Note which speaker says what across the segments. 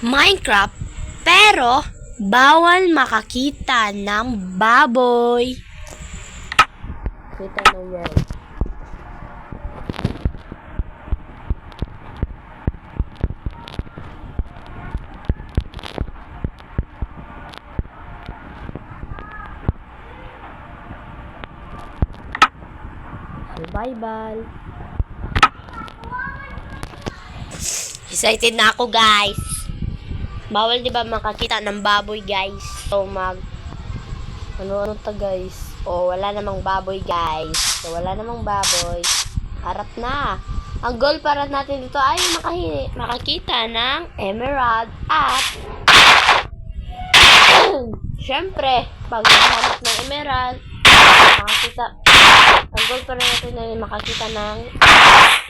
Speaker 1: Minecraft, pero bawal makakita ng baboy. Kita mo yan. Survival. Excited na ako, guys. Bawal 'di ba makakita ng baboy, guys. So ano to, guys? Wala namang baboy, guys. So wala namang baboy. Harap na. Ang goal para natin dito ay makakita ng emerald at syempre, pag hanap ng emerald, ang goal para natin ay makakita ng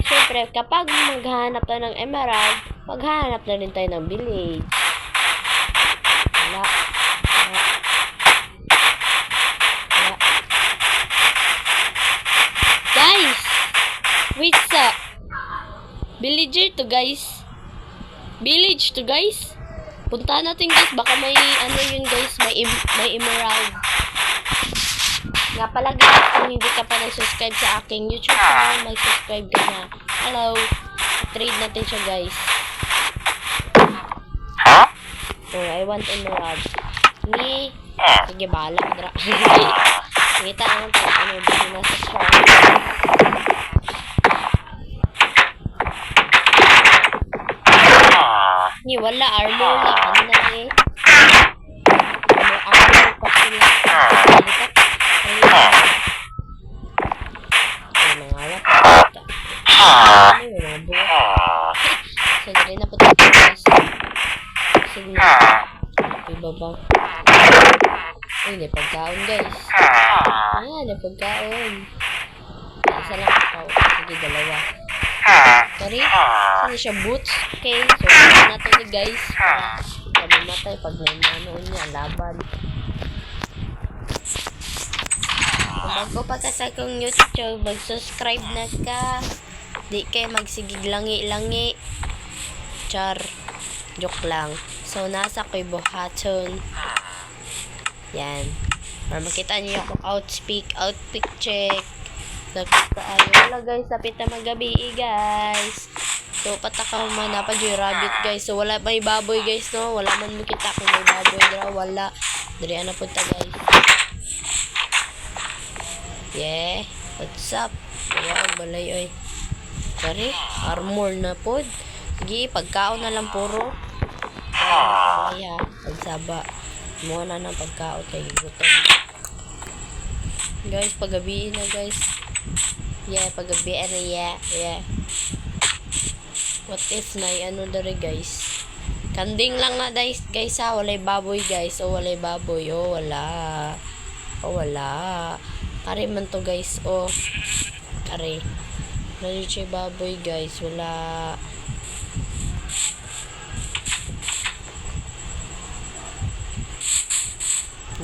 Speaker 1: syempre, kapag maghanap tayo ng emerald, maghanap na rin tayo ng village. Wala. Guys! Wait sa villager to, guys. Village to, guys. Punta natin, guys. Baka may ano yun, guys. May emerald. Nga pala, guys, kung hindi ka pa nag-subscribe sa aking YouTube channel, mag-subscribe ka na. Hello. Trade natin siya, guys. I want emerald. Sige, bahala. Kita naman tayo. Ano, dito nasa shop. Wala. Armor lang. Ano na eh. May armor pa sila. Nangawat. Ano yung mga buwan? Sandali na po tayo. Sige na. Ibaba. Uy, may pagkaon, guys. May pagkaon. Isa lang pagkaon. Sige, dalawa. Sorry. Saan siya? Boots? Okay. So, gawin natin ni guys. Para matay pag nanonood niya. Laban. Kung bago pa ka sa akong YouTube, mag-subscribe na ka. Di kayo magsigig langi-langi. Char. Joke lang. So, nasa ko'y buhaton. Yan. Para makita niyo ako outpick check. Nakita ayo. Wala, guys. Sapit na magabi, guys. So, pataka manapad yung rabbit, guys. So, wala may baboy, guys, no? Wala man makita kung may baboy. Wala. Dari na punta, guys. Yeah. What's up? Wow, balay, oy. Sorry. Armor na pod. Sige, pagkaon na lang puro. Kaya, pagsaba. Muna ng pagkaon kay gutom. Guys, paggabiin na, guys. Yeah, paggabiin na, yeah. What if na, ano dari, guys? Kanding lang na, guys, ha. Walay baboy, guys. Walay baboy. Wala. Wala. Kari man to, guys. Kari. Nandito siya baboy, guys. Wala.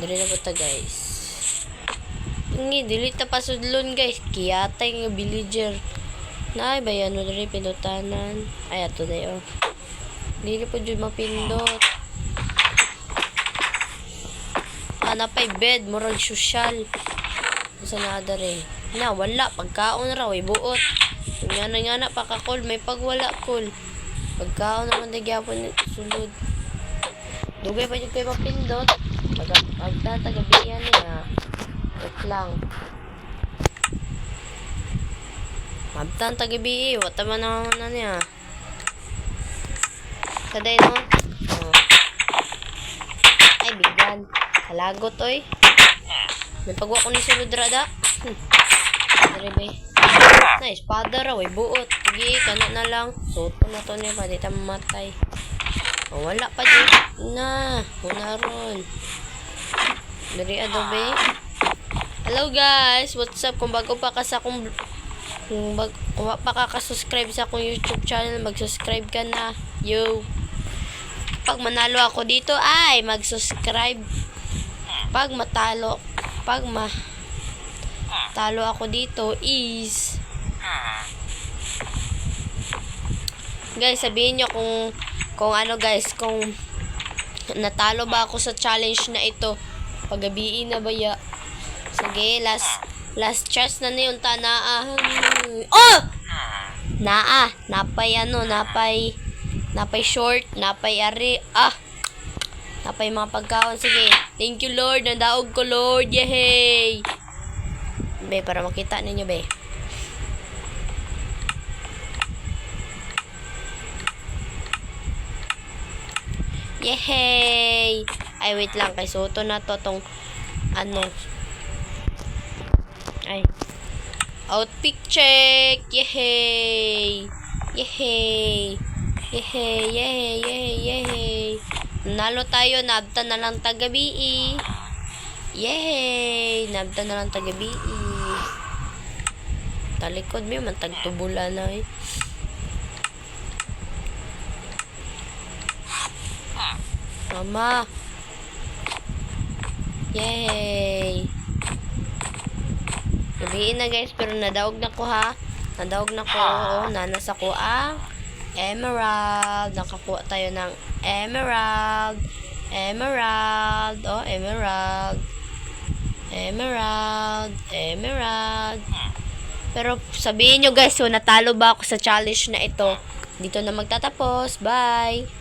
Speaker 1: Dali na po ta, guys. Delete na pasudlon, guys. Kiyatay nga villager. Nay, bayan mo dali pinutanan. Ay, ato na yun. Dili po dyan mapindot. Napay bed. Murag social. Saan na rin. Wala. Pagkaon raw. Buot. Nga na pakakol. May pagwala kol. Pagkaon naman na gyapon sulod. Dugay pa dyan kayo mapindot. Pagtatagabihan niya. Wait lang. Mabtan tagabi. Wata man na niya. Saday, no? Ay, bigyan. Halagot, oy. May pagwa ko ni sulod rada. Daribe. Espada raw. Buot. Sige, kana na lang. Soto na to niya. Pwede tayo mamatay. Wala pa dyan. Muna ron. Dari adobe. Hello, guys. What's up? Kung bago pa ka sa akong kung pa ka-subscribe sa akong YouTube channel, mag-subscribe ka na. Yo. Pag manalo ako dito, ay mag-subscribe. Pag matalo ako dito is guys, sabihin nyo Kung ano guys, kung natalo ba ako sa challenge na ito. Pagabiin na ba ya? Sige, last chance na na yung tanaahan. Oh! Napay short, napay ari. Napay mga pagkaon. Sige, thank you Lord, nandaog ko Lord, yehey! Be, para makita ninyo be. Yehey! Ay, wait lang. Kay Soto na to tong ano. Ay. Outpick check! Yehey! Yehey! Yehey! Yehey! Yehey! Yehey! Nalo tayo. Nabta na lang tagabi. Yehey! Nabta na lang tagabi. Talikod mo man. Tagtubula na eh. Mama. Yay. Gabiin na guys, pero nadaog na ko ha. Nadaog na ko. Nanas ako ang emerald. Nakakuha tayo ng emerald. Emerald. Oh, emerald. Emerald. Emerald. Pero sabihin nyo guys, so natalo ba ako sa challenge na ito? Dito na magtatapos. Bye.